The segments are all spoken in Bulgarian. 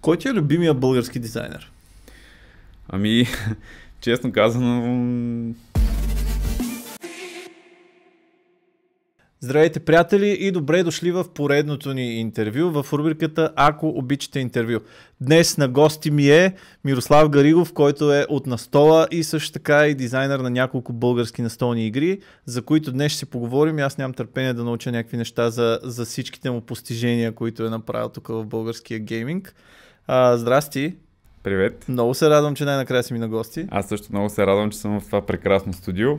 Кой ти е любимия български дизайнер? Ами, честно казано... Здравейте, приятели, и добре дошли в поредното ни интервю в рубриката Ако обичате интервю. Днес на гости ми е Мирослав Гаригов, който е от Настола и също така и дизайнер на няколко български настолни игри, за които днес ще си поговорим. Аз нямам търпение да науча някакви неща за всичките му постижения, които е направил тук в българския гейминг. Здрасти! Привет! Много се радвам, че най-накрая си ми на гости. Аз също много се радвам, че съм в това прекрасно студио.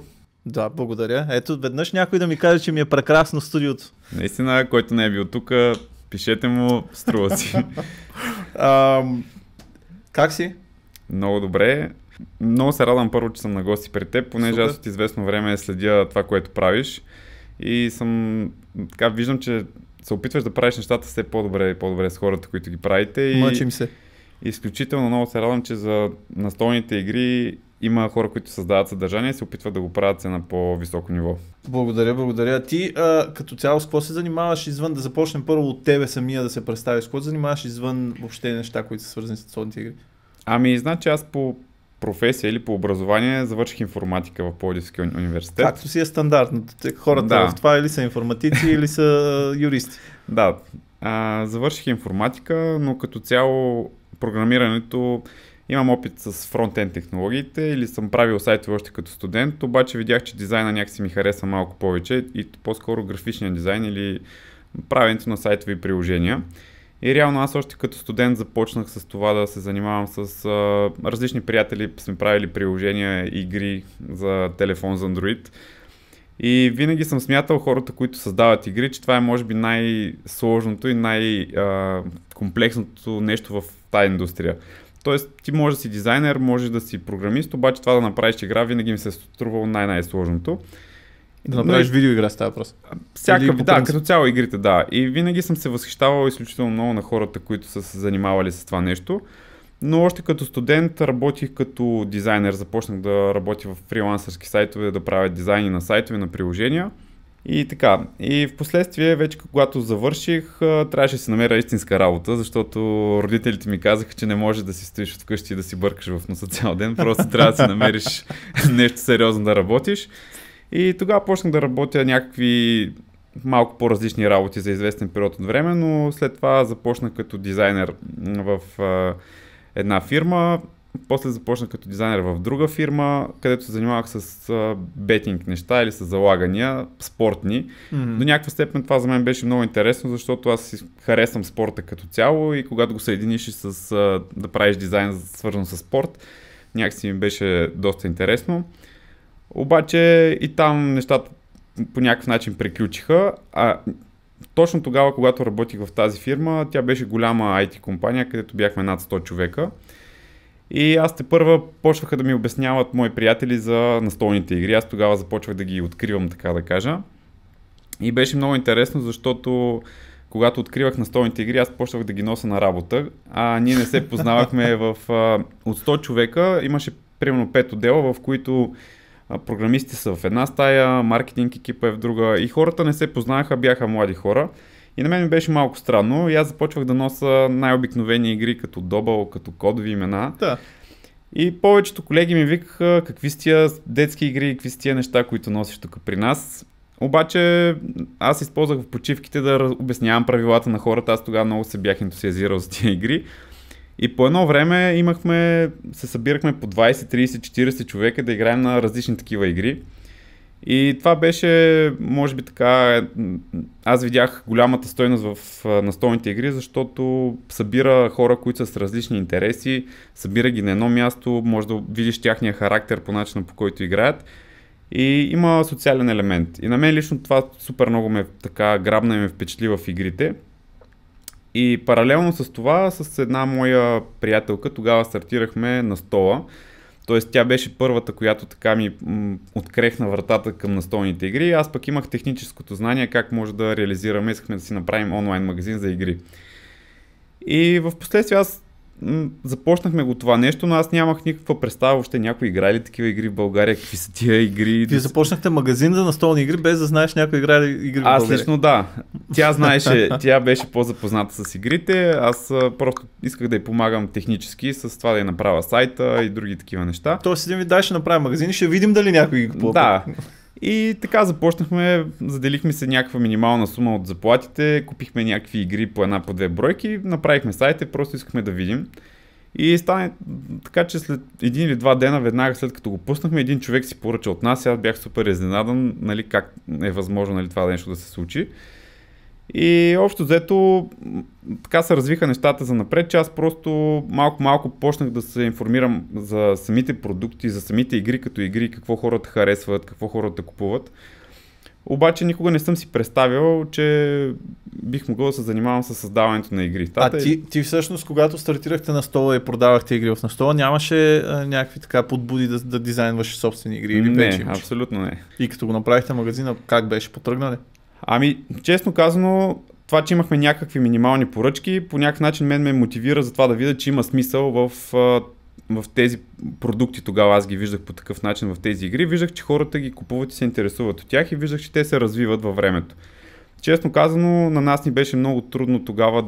Да, благодаря. Ето, веднъж някой да ми каже, че ми е прекрасно студиото. Наистина, който не е бил тук, пишете му, струва си. Как си? Много добре. Много се радвам първо, че съм на гости при теб, понеже Супер. аз от известно време следя това, което правиш. И съм така, виждам, че се опитваш да правиш нещата все по-добре и по-добре с хората, които ги правите. И Мъчим се. изключително много се радвам, че за настолните игри има хора, които създават съдържание и се опитват да го правят на по-високо ниво. Благодаря. Ти като цяло с какво се занимаваш извън, да започнем първо от тебе самия да се представиш, с какво се занимаваш извън въобще неща, които са свързани с настолните игри? Ами, значи аз по професия или по образование завърших информатика в Пловдивския университет. Както си е стандартно. Хората Да. в това или са информатици, или са юристи. Да, завърших информатика, но като цяло програмирането имам опит с фронтенд технологиите или съм правил сайтове още като студент, обаче видях, че дизайна някакси ми хареса малко повече и по-скоро графичния дизайн или правенето на сайтови приложения. И реално аз още като студент започнах с това да се занимавам с различни приятели, сме правили приложения, игри за телефон за Android. И винаги съм смятал хората, които създават игри, че това е може би най-сложното и най-комплексното нещо в тази индустрия. Тоест, ти можеш да си дизайнер, можеш да си програмист, обаче това да направиш игра винаги ми се е струвало най-сложното. Да направиш видеоигра с тази въпрос. Да, като цяло игрите, да. И винаги съм се възхищавал изключително много на хората, които са се занимавали с това нещо. Но още като студент работих като дизайнер, започнах да работя в фрилансърски сайтове, да правя дизайни на сайтове, на приложения и така. И в последствие, вече когато завърших, трябваше да си намеря истинска работа, защото родителите ми казаха, че не можеш да си стоиш вкъщи и да си бъркаш в носа цял ден, просто трябва да си намериш нещо сериозно да работиш. И тогава почнах да работя някакви малко по-различни работи за известен период от време, но след това започнах като дизайнер в една фирма, после започнах като дизайнер в друга фирма, където се занимавах с бетинг неща или с залагания, спортни. До някаква степен това за мен беше много интересно, защото аз харесвам спорта като цяло и когато го съединиш с да правиш дизайн свързан с спорт, някакси ми беше доста интересно. Обаче и там нещата по някакъв начин приключиха. Точно тогава, когато работих в тази фирма, тя беше голяма IT компания, където бяхме над 100 човека. И аз тепърва почваха да ми обясняват мои приятели за настолните игри. Аз тогава започвах да ги откривам, така да кажа. И беше много интересно, защото когато откривах настолните игри, аз почвах да ги нося на работа. Ние не се познавахме от 100 човека. Имаше примерно 5 отдела, в които програмистите са в една стая, маркетинг екипа е в друга и хората не се познаваха, бяха млади хора. И на мен ми беше малко странно и аз започвах да нося най-обикновени игри като Добъл, като кодови имена. Да. И повечето колеги ми викаха какви са тия детски игри, какви са тия неща, които носиш тук при нас. Обаче аз използвах в почивките да обяснявам правилата на хората, аз тогава много се бях ентусиазирал за тия игри. И по едно време се събирахме по 20, 30, 40 човека да играем на различни такива игри. И това беше, може би така, аз видях голямата стойност в настолните игри, защото събира хора, които са с различни интереси, събира ги на едно място, може да видиш тяхния характер по начина, по който играят. И има социален елемент. И на мен лично това супер много ме така грабна и ме впечатли в игрите. И паралелно с това, с една моя приятелка, тогава стартирахме Настола. Тоест тя беше първата, която така ми открехна вратата към настолните игри. Аз пък имах техническото знание как може да реализираме, искахме да си направим онлайн магазин за игри. И в последствие аз започнахме го това нещо, но аз нямах никаква представа въобще някой играе ли такива игри в България, какви са тия игри. Вие започнахте магазин за настолни игри, без да знаеш някой играе ли игри в България. Аз лично да. Тя знаеше, тя беше по-запозната с игрите, аз просто исках да й помагам технически с това да я направя сайта и други такива неща. Тоест един вид дай ще направим магазин и ще видим дали някой ги купува. Да. И така започнахме, заделихме се някаква минимална сума от заплатите, купихме някакви игри по една, по две бройки, направихме сайта, просто искахме да видим. И стане така, че след един или два дена, веднага след като го пуснахме, един човек си поръча от нас, аз бях супер изненадан, нали, как е възможно, нали, това нещо да се случи. И общо взето така се развиха нещата за напред, че аз просто малко почнах да се информирам за самите продукти, за самите игри като игри, какво хората харесват, какво хората купуват. Обаче никога не съм си представил, че бих могъл да се занимавам с създаването на игри. Ти всъщност, когато стартирахте на стола и продавахте игри в настола, нямаше някакви така подбуди да дизайнваш собствени игри? Или не, абсолютно не. И като го направихте магазина, как беше? Потръгнали? Ами, честно казано, това, че имахме някакви минимални поръчки, по някакъв начин мен ме мотивира за това да видя, че има смисъл в тези продукти. Тогава аз ги виждах по такъв начин в тези игри. Виждах, че хората ги купуват и се интересуват от тях и виждах, че те се развиват във времето. Честно казано, на нас ни беше много трудно тогава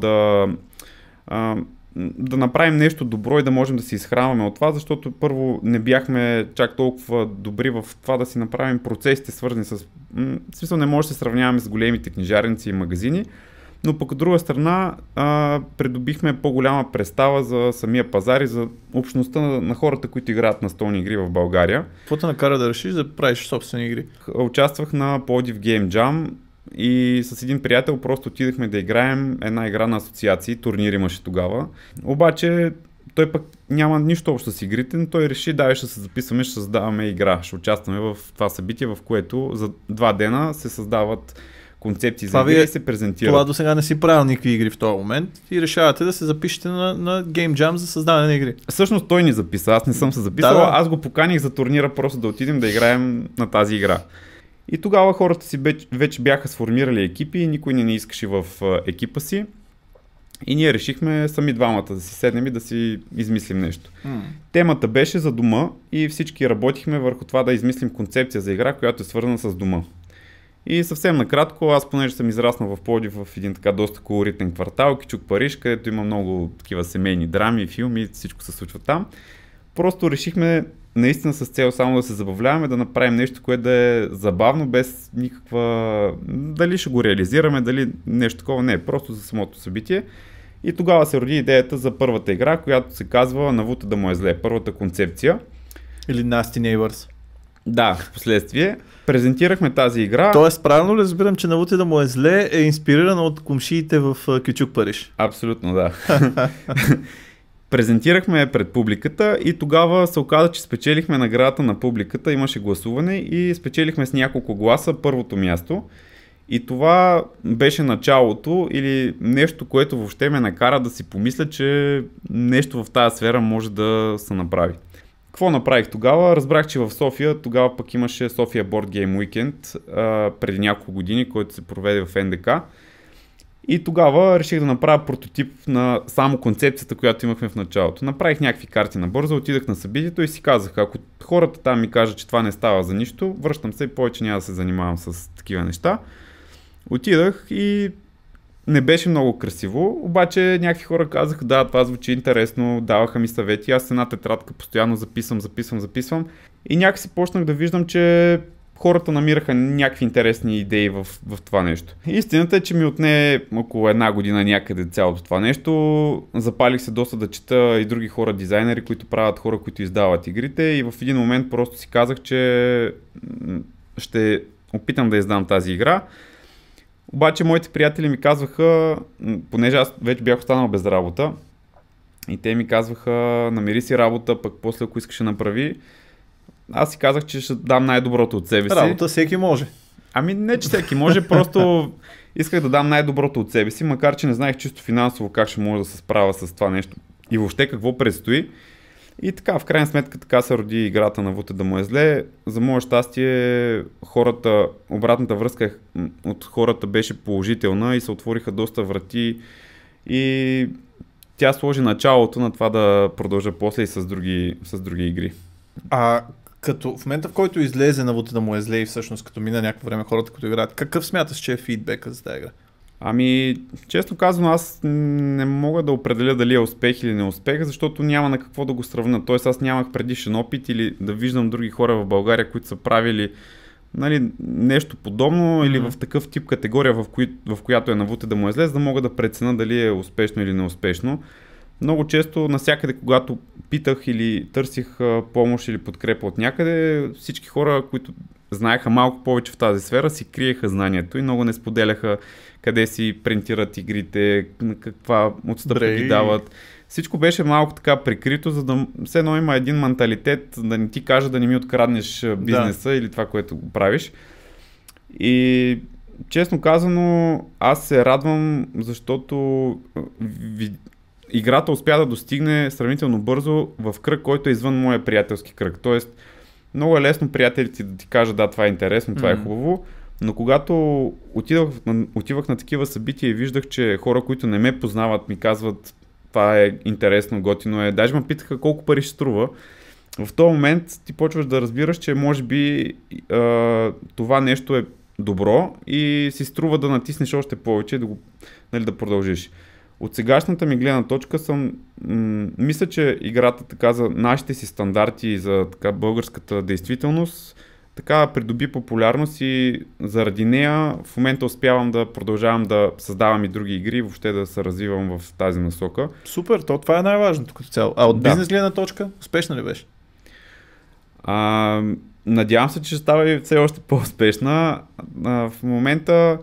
да направим нещо добро и да можем да се изхранваме от това, защото първо не бяхме чак толкова добри в това да си направим процесите, свързани с... В смисъл не може да се сравняваме с големите книжарници и магазини, но пък от друга страна придобихме по-голяма представа за самия пазар и за общността на хората, които играят настолни игри в България. Какво те накара да решиш да правиш собствени игри? Участвах на Пловдив Game Jam и с един приятел просто отидахме да играем една игра на асоциации, турнир имаше тогава. Обаче той пък няма нищо общо с игрите, но той реши, ще се записваме, ще създаваме игра, ще участваме в това събитие, в което за 2 дена се създават концепции за игри и се презентират. Това до сега не си правил никакви игри в този момент и решавате да се запишете на Game Jam за създаване на игри. Всъщност той ни записа, аз не съм се записал, аз го поканих за турнира просто да отидем да играем на тази игра. И тогава хората си вече бяха сформирали екипи и никой не искаше в екипа си. И ние решихме сами двамата да си седнем и да си измислим нещо. Темата беше за дома и всички работихме върху това да измислим концепция за игра, която е свързана с дома. И съвсем накратко, аз понеже съм израснал в Пловдив в един така доста колоритен квартал, Кючук, Париж, където има много такива семейни драми, филми, всичко се случва там. Просто решихме наистина с цел само да се забавляваме, да направим нещо, което да е забавно, без никаква... Дали ще го реализираме, дали нещо такова, не, просто за самото събитие. И тогава се роди идеята за първата игра, която се казва "Навута да му е зле", първата концепция. Или Nasty Neighbors. Да, в последствие. Презентирахме тази игра. Тоест, правилно ли разбирам, че "Навута да му е зле" е инспирирана от комшиите в Кючук, Париж? Абсолютно, да. Презентирахме пред публиката и тогава се оказа, че спечелихме наградата на публиката, имаше гласуване и спечелихме с няколко гласа първото място. И това беше началото или нещо, което въобще ме накара да си помисля, че нещо в тази сфера може да се направи. Какво направих тогава? Разбрах, че в София тогава пък имаше София Board Game Weekend преди няколко години, който се проведе в НДК. И тогава реших да направя прототип на само концепцията, която имахме в началото. Направих някакви карти набързо, отидах на събитието и си казах, ако хората там ми кажат, че това не става за нищо, връщам се и повече няма да се занимавам с такива неща. Отидах и не беше много красиво, обаче някакви хора казаха, да, това звучи интересно, даваха ми съвети, аз с една тетрадка постоянно записвам и някакси почнах да виждам, че хората намираха някакви интересни идеи в това нещо. Истината е, че ми отне около 1 година някъде цялото това нещо. Запалих се доста да чета и други хора, дизайнери, които правят, хора, които издават игрите, и в един момент просто си казах, че ще опитам да издам тази игра. Обаче моите приятели ми казваха, понеже аз вече бях останал без работа, и те ми казваха, намери си работа, пък после ако искаш да направи. Аз си казах, че ще дам най-доброто от себе си. Работа всеки може. Ами не, че всеки може, просто исках да дам най-доброто от себе си, макар че не знаех чисто финансово как ще може да се справя с това нещо и въобще какво предстои. И така, в крайна сметка така се роди играта "Навута да му е зле". За мое щастие, обратната връзка от хората беше положителна и се отвориха доста врати и тя сложи началото на това да продължа после и с други игри. Като в момента, в който излезе на Вота да му е зле и всъщност като мина някакво време хората, като играят, какъв смяташ, че е фидбека за тази игра? Ами, честно казано, аз не мога да определя дали е успех или неуспех, защото няма на какво да го сравня. Тоест аз нямах предишен опит или да виждам други хора в България, които са правили, нали, нещо подобно или в такъв тип категория, в която е на Вота да му е зле, за да мога да преценя дали е успешно или неуспешно. Много често навсякъде, когато питах или търсих помощ или подкрепа от някъде, всички хора, които знаеха малко повече в тази сфера, си криеха знанието и много не споделяха къде си принтират игрите, каква отстъпка ги дават. Всичко беше малко така прикрито, за да все едно има един менталитет да не ти кажа да не ми откраднеш бизнеса или това, което правиш. И честно казано, аз се радвам, защото играта успя да достигне сравнително бързо в кръг, който е извън моя приятелски кръг. Тоест, много е лесно приятелите да ти кажат, да, това е интересно, това е хубаво, но когато отивах на такива събития и виждах, че хора, които не ме познават, ми казват, това е интересно, готино е, даже ме питаха колко пари ще струва, в този момент ти почваш да разбираш, че може би това нещо е добро и си струва да натиснеш още повече, да продължиш. От сегашната ми гледна точка мисля, че играта така за нашите си стандарти и за така българската действителност така придоби популярност и заради нея в момента успявам да продължавам да създавам и други игри и въобще да се развивам в тази насока. Супер, това е най-важното като цяло. А от бизнес гледна точка, успешна ли беше? Надявам се, че ще става и все още по-успешна. В момента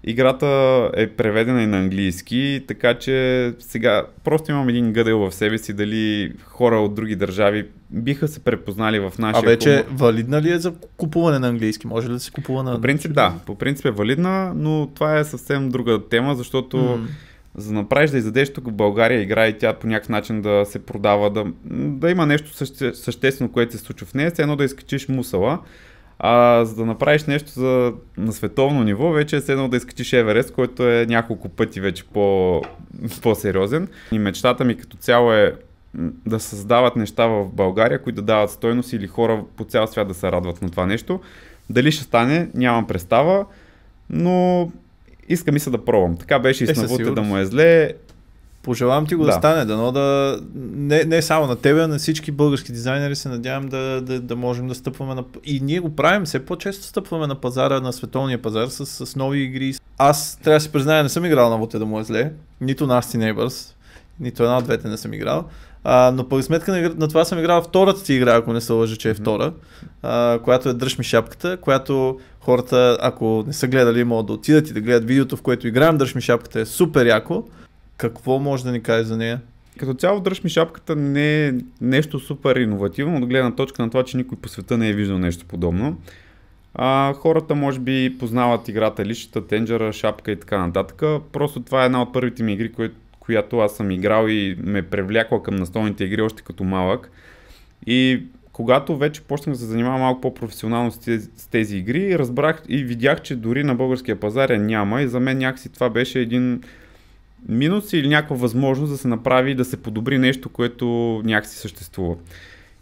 играта е преведена и на английски, така че сега просто имам един гъдел в себе си дали хора от други държави биха се препознали в нашия... вече валидна ли е за купуване на английски? Може ли да се купува на... По принцип да, по принцип е валидна, но това е съвсем друга тема, защото за да направиш да издадеш тук в България игра и тя по някакъв начин да се продава, да има нещо съществено, което се случва в нея, все едно да изкачиш мусала. За да направиш нещо на световно ниво, вече е едно да изкачиш Еверест, който е няколко пъти вече по-сериозен. И мечтата ми като цяло е да създават неща в България, които да дават стойност или хора по цял свят да се радват на това нещо. Дали ще стане, нямам представа, но искам и се да пробвам. Така беше и с Вота да му е зле. Пожелавам ти го да стане, дано да не само на тебе, а на всички български дизайнери се надявам да можем да стъпваме и ние го правим, все по-често стъпваме на пазара, на световния пазар с нови игри. Аз трябва да си призная, не съм играл на Вота да му е зле, нито Nasty Neighbors, нито една от двете не съм играл, но пък сметка на това съм играл втората ти игра, ако не се лъжа, че е втора, която е Дръж ми шапката, която хората, ако не са гледали, могат да отидат и да гледат видеото, в което играем. Дръж ми шапката е супер яко. Какво може да ни каже за нея? Като цяло Дръж ми шапката не е нещо супер иновативно, от гледна точка на това, че никой по света не е виждал нещо подобно. Хората може би познават играта личета, тенджера, шапка и така нататък. Просто това е една от първите ми игри, която аз съм играл и ме привлякла към настолните игри още като малък. И когато вече почнах да се занимавам малко по-професионално с тези игри, разбрах и видях, че дори на българския пазар няма и за мен някакси това беше един минус или някаква възможност да се направи и да се подобри нещо, което някакси съществува.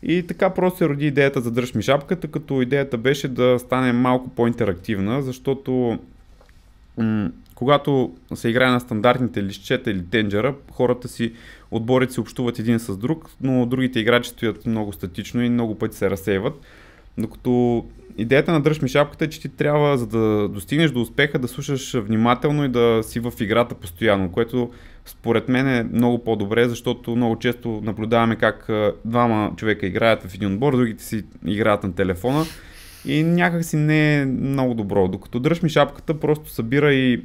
И така просто се роди идеята за Дръж ми шапката, като идеята беше да стане малко по-интерактивна, защото когато се играе на стандартните листчета или тенджера, отборите си общуват един с друг, но другите играчи стоят много статично и много пъти се разсейват. Докато идеята на Дръж ми шапката е, че ти трябва, за да достигнеш до успеха, да слушаш внимателно и да си в играта постоянно, което според мен е много по-добре, защото много често наблюдаваме как двама човека играят в един отбор, другите си играят на телефона и някак си не е много добро. Докато Дръж ми шапката просто събира и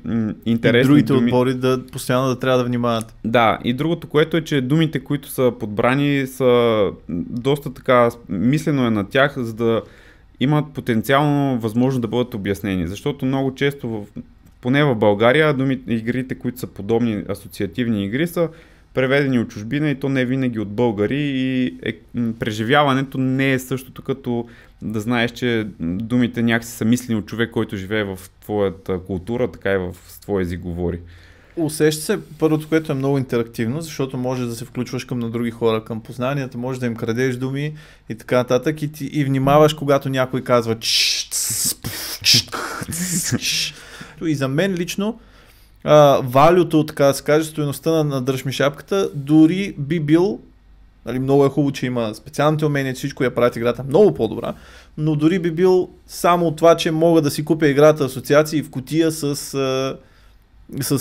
интересни думи. И другите думи. отбори постоянно да трябва да внимават. Да, и другото, което е, че думите, които са подбрани, са доста така, мислено е на тях, за да имат потенциално възможност да бъдат обяснени. Защото много често, поне в България, игрите, които са подобни асоциативни игри, са преведени от чужбина и то не винаги от българи и преживяването не е същото като да знаеш, че думите някакси са мислени от човек, който живее в твоята култура, така и в твой език говори. Усеща се първото, което е много интерактивно, защото може да се включваш към на други хора, към познанията, може да им крадеш думи и така нататък и внимаваш, когато някой казва и за мен лично валюто, така да се каже, стойността на дръж ми шапката, дори би бил, нали, много е хубаво, че има специалните умения, всичко я правят играта много по-добра, но дори би бил само от това, че мога да си купя играта асоциации в кутия с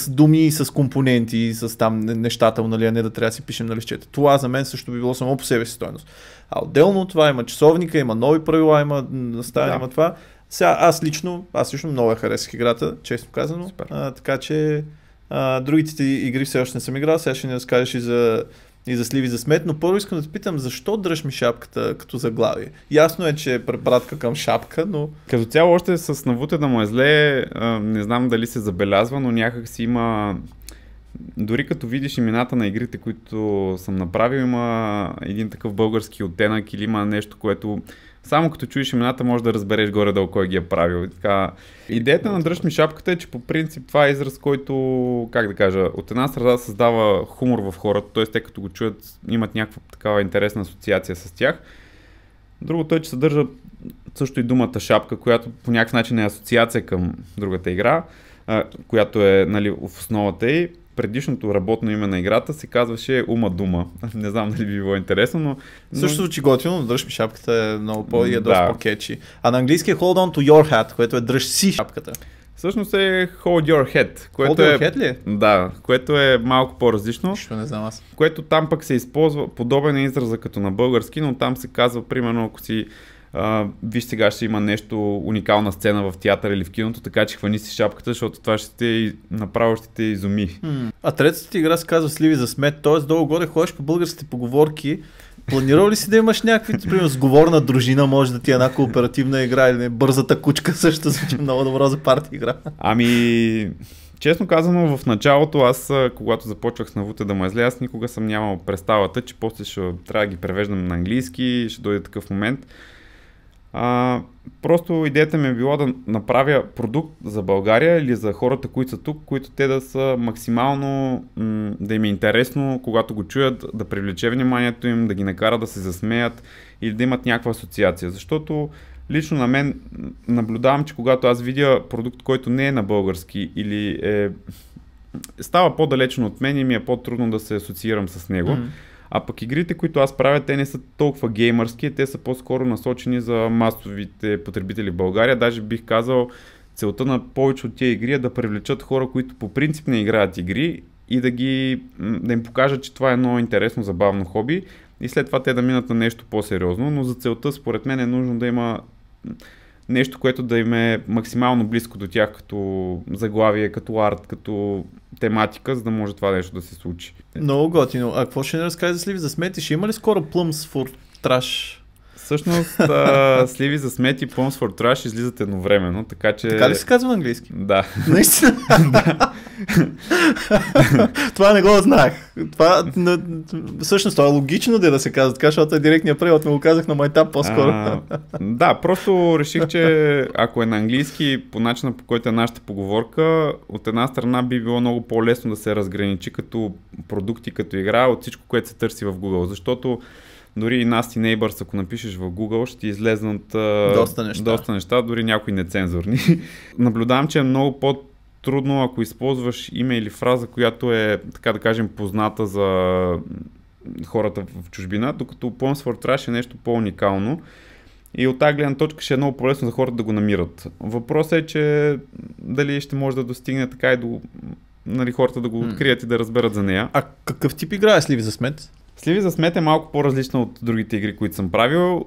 думи, с компоненти, с там нещата, нали, а не да трябва да си пишем на листчета. Това за мен също би било само по себе си стойност. А отделно от това има часовника, има нови правила, има наставяне, има това. Сега аз лично много харесах играта, честно казано. Така че другите игри все още не съм играл, сега ще ни разкажеш и за сливи за смет, но първо искам да те питам, защо дръж ми шапката като заглавие? Ясно е, че е препратка към шапка, но... Като цяло още с навуте да му е зле, не знам дали се забелязва, но някак си има... Дори като видиш имената на игрите, които съм направил, има един такъв български оттенък или има нещо, което само като чуеш имената може да разбереш горе-долу кой ги е правил. И така. Идеята на дръж ми шапката е, че по принцип това е израз, който, как да кажа, от една страна създава хумор в хората, т.е. те като го чуят имат някаква такава интересна асоциация с тях. Другото е, че съдържа също и думата шапка, която по някакъв начин е асоциация към другата игра, която е, нали, в основата й. Предишното работно име на играта се казваше Ума Дума. Не знам дали би било интересно, но... Също звучи готино, но дръж ми шапката е много и е доста по-кетчи. А на английски е Hold on to your hat, което е дръж си шапката. Всъщност е Hold your head. Което Hold your head ли е? Да, което е малко по-различно. Нищо не знам аз. Което там пък се използва подобен израза като на български, но там се казва, примерно, ако си виж сега ще има нещо, уникална сцена в театър или в киното, така че хвани си шапката, защото това направо ще те изуми. А третата игра се казва Сливи за смет, т.е. долу-горе ходиш по българските поговорки. Планирал ли си да имаш някакви, примерно, сговорна дружина, може да ти е една кооперативна игра или не, бързата кучка също звучи много добро за парти игра? Ами... Честно казано, в началото аз, когато започвах с навуте да му е зле, аз никога съм нямал представата, че после ще трябва да ги превеждам на английски, ще дойде такъв момент. Просто идеята ми е била да направя продукт за България или за хората, които са тук, които те да са максимално, да им е интересно, когато го чуят, да привлече вниманието им, да ги накара да се засмеят или да имат някаква асоциация. Защото лично на мен наблюдавам, че когато аз видя продукт, който не е на български или става по-далечен от мен и ми е по-трудно да се асоциирам с него. А пък игрите, които аз правя, те не са толкова геймърски, те са по-скоро насочени за масовите потребители в България. Даже бих казал, целта на повече от тия игри е да привлечат хора, които по принцип не играят игри и да им покажат, че това е едно интересно, забавно хоби и след това те да минат на нещо по-сериозно, но за целта според мен е нужно да има нещо, което да им е максимално близко до тях, като заглавие, като арт, като тематика, за да може това нещо да се случи. Много готино. А какво ще не разкажа за Сливи за смет и ще има ли скоро Plums for Trash? Всъщност, Сливи за смет и Plums for Trash излизат едновременно, така че... Така ли се казва на английски? Да. Наистина? Това не го знаех. Всъщност това е логично да се казва така, защото е директният превод, ме го казах на майтап по-скоро. Да, просто реших, че ако е на английски, по начина по който е нашата поговорка, от една страна би било много по-лесно да се разграничи като продукти, като игра от всичко, което се търси в Google, защото дори и Nasty Neighbors, ако напишеш в Google, ще ти излезнат доста неща, дори някои нецензурни. Наблюдавам, че е много по-трудно, ако използваш име или фраза, която е, така да кажем, позната за хората в чужбина, докато Plums for Trash е нещо по-уникално. И от тази гледна точка ще е много по-лесно за хората да го намират. Въпросът е, че дали ще може да достигне така и до хората да го открият и да разберат за нея. А какъв тип игра е Сливи за смет? Сливи за смет е малко по-различна от другите игри, които съм правил,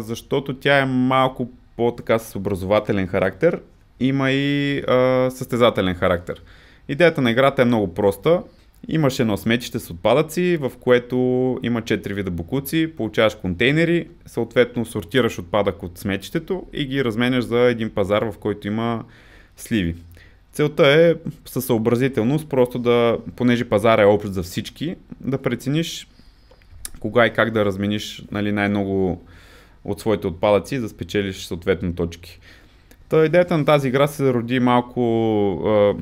защото тя е малко по-така с образователен характер, има и състезателен характер. Идеята на играта е много проста. Имаш едно сметище с отпадъци, в което има 4 вида боклуци, получаваш контейнери, съответно сортираш отпадък от сметището и ги разменяш за един пазар, в който има сливи. Целта е със съобразителност, просто да, понеже пазара е общ за всички, да прецениш кога и как да размениш най-много от своите отпадъци и да спечелиш съответно точки. Идеята на тази игра се роди малко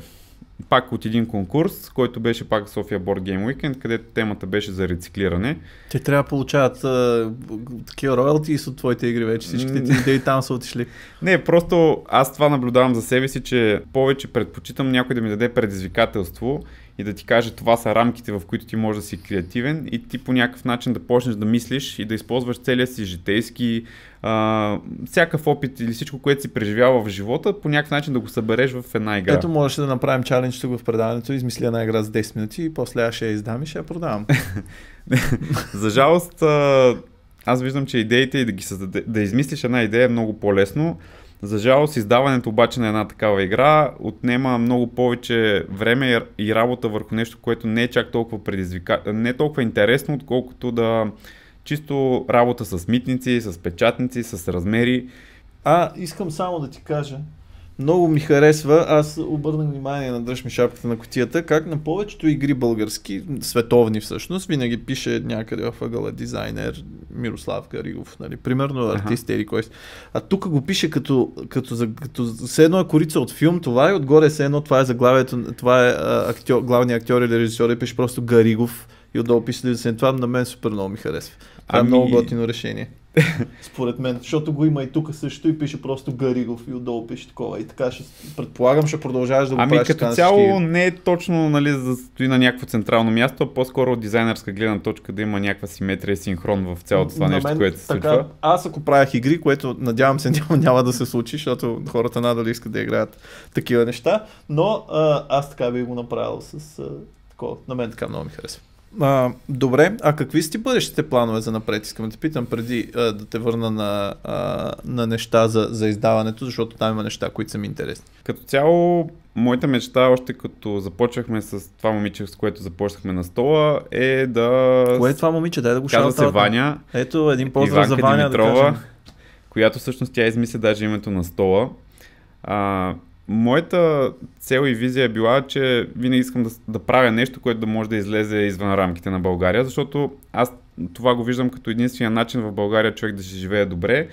пак от един конкурс, който беше пак София Board Game Weekend, където темата беше за рециклиране. Те трябва да получават такива роялти от твоите игри вече, всичките ти идеи там са отишли. Не, просто аз това наблюдавам за себе си, че повече предпочитам някой да ми даде предизвикателство и да ти каже това са рамките, в които ти можеш да си креативен и ти по някакъв начин да почнеш да мислиш и да използваш целия си житейски, всякакъв опит или всичко, което си преживява в живота, по някакъв начин да го събереш в една игра. Ето можеше да направим чалендж тук в предаването, измисля една игра за 10 минути и после аз ще я издам и ще я продавам. За жалост, аз виждам, че идеите и да измислиш една идея е много по-лесно. За жалост, издаването обаче на една такава игра отнема много повече време и работа върху нещо, което не е чак толкова не е толкова интересно, отколкото да чисто работа с митници, с печатници, с размери. Искам само да ти кажа, много ми харесва, аз обърнах внимание на дръж ми шапката на кутията, как на повечето игри български, световни всъщност, винаги пише някъде в ъгъла дизайнер Мирослав Гаригов, нали, примерно артист или кой. А тук го пише като все едно е корица от филм, това и отгоре все едно това е заглавието, това е главният актьор или режисьор и пише просто Гаригов и отдолу пише дизайн. Това на мен супер много ми харесва. Това е много готино решение. Според мен, защото го има и тук също и пише просто Гаригов и отдолу пише такова и така предполагам ще продължаваш да го правиш. Като цяло не е точно, нали, за да стои на някакво централно място, а по-скоро от дизайнерска гледна точка да има някаква симетрия и синхрон в цялото това нещо, което се случва. Аз ако правях игри, което надявам се няма да се случи, защото хората надали искат да играят такива неща, но аз така би го направил с такова. На мен така много ми харесва. Добре, какви са ти бъдещите планове за напред? Искам да те питам преди да те върна на неща за издаването, защото там има неща, които са ми интересни. Като цяло, моята мечта, още като започнахме с това момиче, с което започнахме на стола, е да... Кое е това момиче? Дай да го казва се Ваня. Ето един поздрав за Ваня, Димитрова, да кажем. която всъщност тя измисля даже името на стола. Моята цел и визия е била, че винаги искам да правя нещо, което да може да излезе извън рамките на България, защото аз това го виждам като единствения начин в България човек да се живее добре,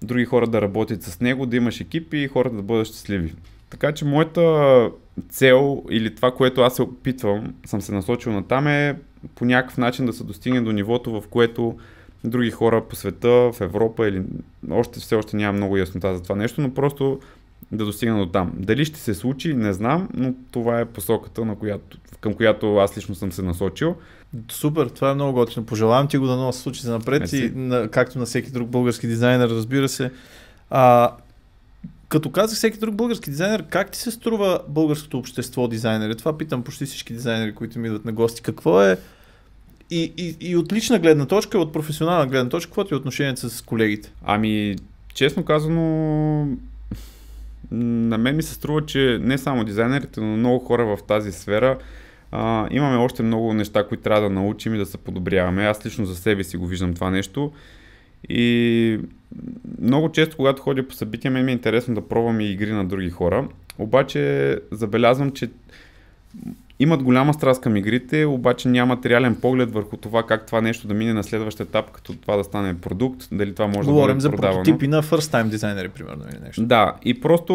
други хора да работят с него, да имаш екипи и хората да бъдат щастливи. Така че моята цел или това, което аз се опитвам, съм се насочил на там е по някакъв начин да се достигне до нивото, в което други хора по света, в Европа или все още няма много яснота за това нещо, но просто да достигна до там. Дали ще се случи, не знам, но това е посоката, към която аз лично съм се насочил. Супер, това е много готино. Пожелавам ти го да много се случи за напред и както на всеки друг български дизайнер, разбира се. Като казах всеки друг български дизайнер, как ти се струва българското общество дизайнери? Това питам почти всички дизайнери, които ми идват на гости. Какво е и от лична гледна точка, от професионална гледна точка, какво ти е отношението с колегите? Честно казано, на мен ми се струва, че не само дизайнерите, но много хора в тази сфера имаме още много неща, които трябва да научим и да се подобряваме. Аз лично за себе си го виждам това нещо и много често, когато ходя по събития, ми е интересно да пробвам и игри на други хора. Обаче забелязвам, че имат голяма страст към игрите, обаче нямат реален поглед върху това как това нещо да мине на следващ етап, като това да стане продукт, дали това може да бъде продавано. Говорим за прототипи на first time дизайнери, примерно, или нещо. Да, и просто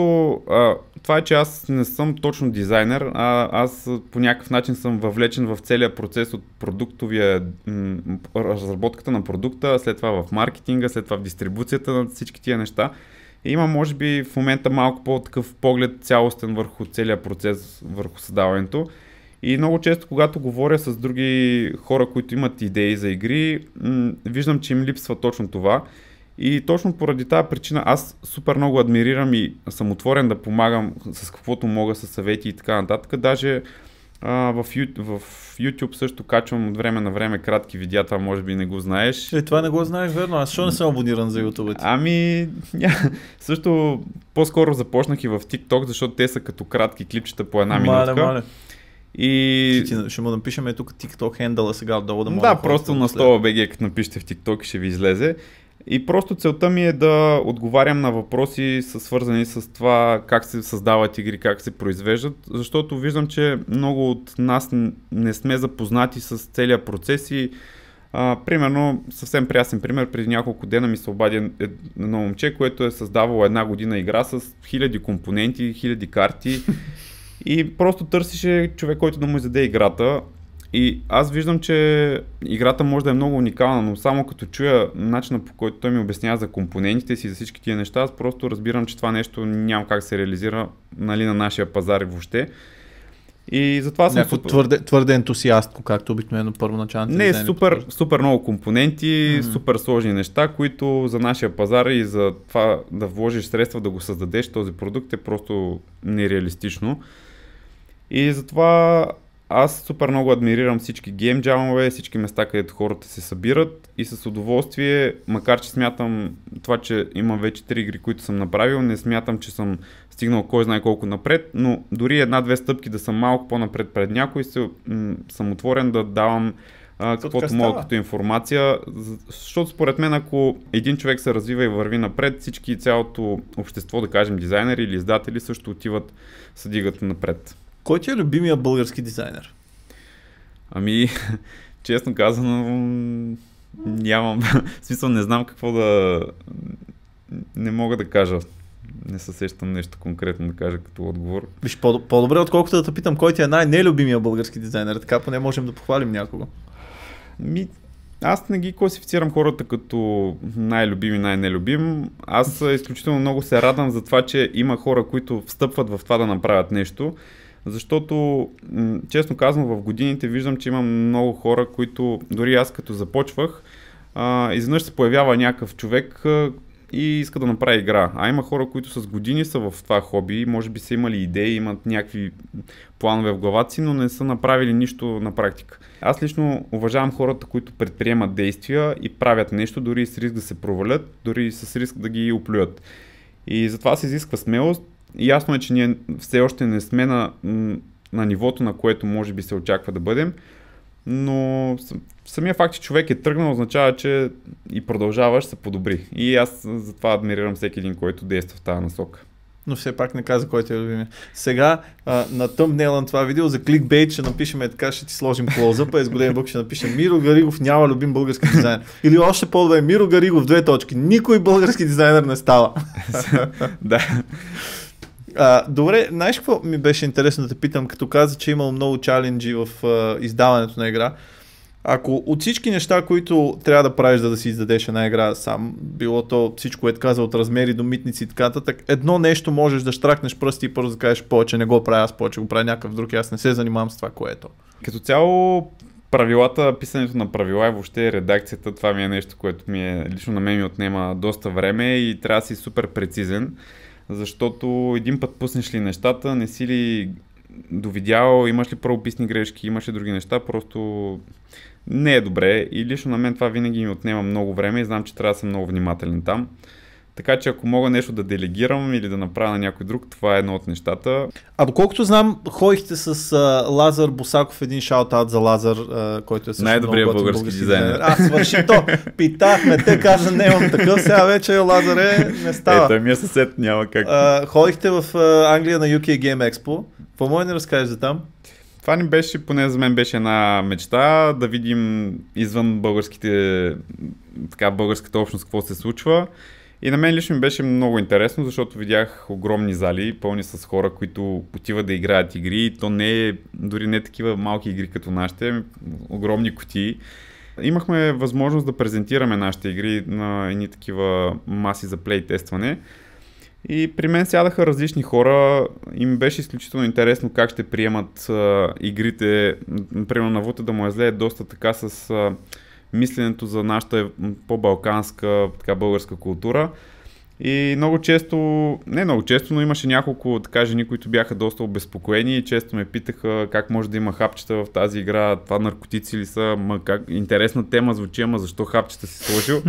това е, че аз не съм точно дизайнер, аз по някакъв начин съм въвлечен в целия процес от разработката на продукта, след това в маркетинга, след това в дистрибуцията на всички тия неща. И има, може би, в момента малко по-такъв поглед цялостен върху целия процес, върху създаването. И много често, когато говоря с други хора, които имат идеи за игри, виждам, че им липсва точно това. И точно поради тази причина аз супер много адмирирам и съм отворен да помагам с каквото мога, с съвети и така нататък. Даже в YouTube също качвам от време на време кратки видеа, това може би не го знаеш. Това не го знаеш, верно. Аз защо не съм абониран за YouTube? Също по-скоро започнах и в TikTok, защото те са като кратки клипчета по една минутка. И... Ще му напишем тук TikTok хендъла сега отдолу да може. Да, просто на стола BG, като напишете в TikTok, ще ви излезе. И просто целта ми е да отговарям на въпроси, свързани с това как се създават игри, как се произвеждат, защото виждам, че много от нас не сме запознати с целия процес и примерно, съвсем прясен пример, преди няколко дена ми се обади едно момче, което е създавало една година игра с хиляди компоненти, хиляди карти И просто търсише човек, който да му издаде играта. И аз виждам, че играта може да е много уникална, но само като чуя начина, по който той ми обяснява за компонентите си и за всички тия неща, аз просто разбирам, че това нещо няма как да се реализира, нали, на нашия пазар и въобще. И затова съм твърде ентусиастко, както обикновено първоначалните дизайни. Не, супер много компоненти, супер сложни неща, които за нашия пазар и за това да вложиш средства да го създадеш този продукт е просто нереалистично. И затова аз супер много адмирирам всички гейм джамове, всички места, където хората се събират и с удоволствие, макар че смятам това, че имам вече 3 игри, които съм направил, не смятам, че съм стигнал кой знае колко напред, но дори една-две стъпки да съм малко по-напред пред някой, съм отворен да давам каквото мога като информация, защото според мен, ако един човек се развива и върви напред, всички цялото общество, да кажем дизайнери или издатели, също отиват, се дигат напред. Кой ти е любимия български дизайнер? Ами, честно казано, нямам. В смисъл, не знам какво да... Не мога да кажа. Не се сещам нещо конкретно да кажа като отговор. Виж, по-добре, отколкото да те питам, кой ти е най-нелюбимия български дизайнер, така поне можем да похвалим някого. Аз не ги класифицирам хората като най-любим и най-нелюбим. Аз изключително много се радвам за това, че има хора, които встъпват в това да направят нещо. Защото, честно казвам, в годините виждам, че има много хора, които, дори аз като започвах, изведнъж се появява някакъв човек и иска да направи игра. А има хора, които с години са в това хоби, може би са имали идеи, имат някакви планове в главата си, но не са направили нищо на практика. Аз лично уважавам хората, които предприемат действия и правят нещо, дори с риск да се провалят, дори с риск да ги оплюят. И затова се изисква смелост. Ясно е, че ние все още не сме на нивото, на което може би се очаква да бъдем, но самия факт, че човек е тръгнал, означава, че и продължаваш, се подобри. И аз затова адмирирам всеки един, който действа в тази насока. Но все пак не каза кой те е любимия. Сега на тъмбнейла на това видео за кликбейт ще напишем така, ще ти сложим клоузъпа, с голям бък ще напишем Миро Гаригов няма любим български дизайнер. Или още по-добре, Миро Гаригов, 2 точки. Никой български дизайнер не става. Да. Добре, знаеш какво ми беше интересно да те питам, като каза, че имал много чаленджи в издаването на игра. Ако от всички неща, които трябва да правиш, за да си издадеш една игра сам, било то всичко е каза от размери до митници и така нататък, едно нещо можеш да щракнеш пръсти и първо да кажеш повече не го правя аз, повече го правя някакъв друг и аз не се занимавам с това, което. Като цяло правилата, писането на правила и въобще редакцията, това ми е нещо, което лично на мен ми отнема доста време и трябва да си супер прецизен. Защото един път пуснеш ли нещата, не си ли довидял, имаш ли правописни грешки, имаш ли други неща, просто не е добре и лично на мен това винаги ми отнема много време и знам, че трябва да съм много внимателен там. Така че ако мога нещо да делегирам или да направя на някой друг, това е едно от нещата. А доколкото знам, ходихте с Лазар Босаков, един шаут-аут за Лазар, който е също най-добрият български дизайнер. Свърши то. Питахме, те каза, не имам такъв, сега вече Лазар не става. Той ми е съсед, няма как. Ходихте в Англия на UK Game Expo. Какво може да ни разкажеш за там? Това ни беше, поне за мен беше една мечта, да видим извън българската общност какво се случва. И на мен лично ми беше много интересно, защото видях огромни зали, пълни с хора, които отиват да играят игри. И то дори не такива малки игри като нашите, огромни кутии. Имахме възможност да презентираме нашите игри на едни такива маси за плей тестване. И при мен сядаха различни хора и ми беше изключително интересно как ще приемат игрите. Например, на Вута да му излее доста така с мисленето за нашата по-балканска, така българска култура. И много често, не много често, но имаше няколко така жени, които бяха доста обезпокоени и често ме питаха как може да има хапчета в тази игра, това наркотици ли са, интересна тема звучи, ама защо хапчета си сложил.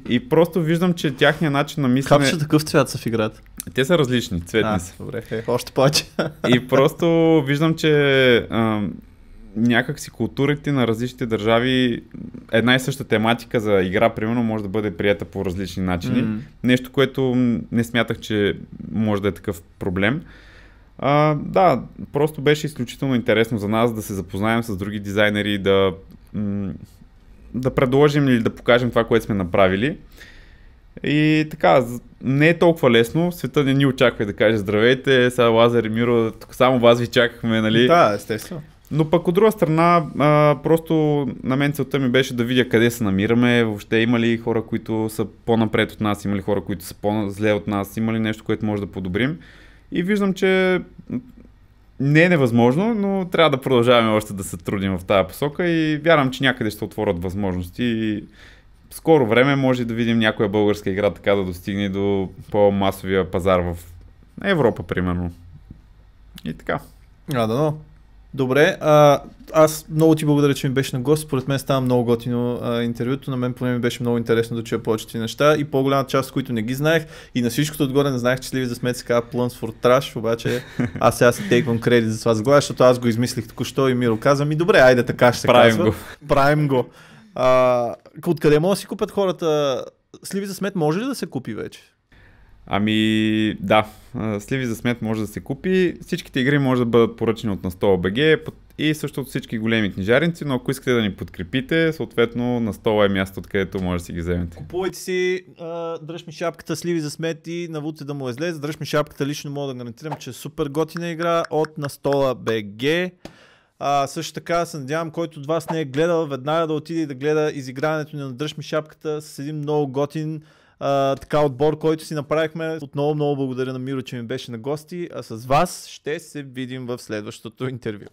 И просто виждам, че тяхният начин на мислене... Хапчета такъв цвят са в играта? Те са различни, цветни са. Добре, още повече. И просто виждам, че някак си културите на различните държави, една и съща тематика за игра, примерно, може да бъде приета по различни начини. Нещо, което не смятах, че може да е такъв проблем. Да, просто беше изключително интересно за нас да се запознаем с други дизайнери, да предложим или да покажем това, което сме направили. И така, не е толкова лесно, света не ни очаква да каже здравейте, сега Лазар и Миро, тук само вас ви чакахме, нали? Да, естествено. Но пък от друга страна, просто на мен целта ми беше да видя къде се намираме, въобще има ли хора, които са по-напред от нас, има ли хора, които са по-зле от нас, има ли нещо, което може да подобрим. И виждам, че не е невъзможно, но трябва да продължаваме още да се трудим в тази посока и вярвам, че някъде ще отворят възможности и в скоро време може да видим някоя българска игра така да достигне до по-масовия пазар в Европа, примерно. И така. Дано. Добре, аз много ти благодаря, че ми беше на гост. Според мен става много готино интервюто. На мен поне ми беше много интересно да чуя повечето неща и по-голяма част, които не ги знаех. И на всичкото отгоре не знаех, че Сливи за смет се казва Plans for Trash, обаче аз сега си тейквам кредит за това заглавие, защото аз го измислих току-що и Миро каза ми, добре, айде така ще се казва. Правим го. Откъде може да си купят хората? Сливи за смет може ли да се купи вече? Ами да, Сливи за смет може да се купи. Всичките игри може да бъдат поръчани от Настола.bg и също от всички големи книжарници, но ако искате да ни подкрепите, съответно Настола е място, откъдето може да си ги вземете. Купувайте си, дръж ми шапката Сливи за смет и навуте да му излезе. Дръж ми шапката, лично мога да гарантирам, че е супер готина игра от Настола.bg. Също така се надявам, който от вас не е гледал, веднага да отиде и да гледа изиграването на Дръж ми шапката с един много готин така отбор, който си направихме. Отново много благодаря на Миро, че ми беше на гости, а с вас ще се видим в следващото интервю.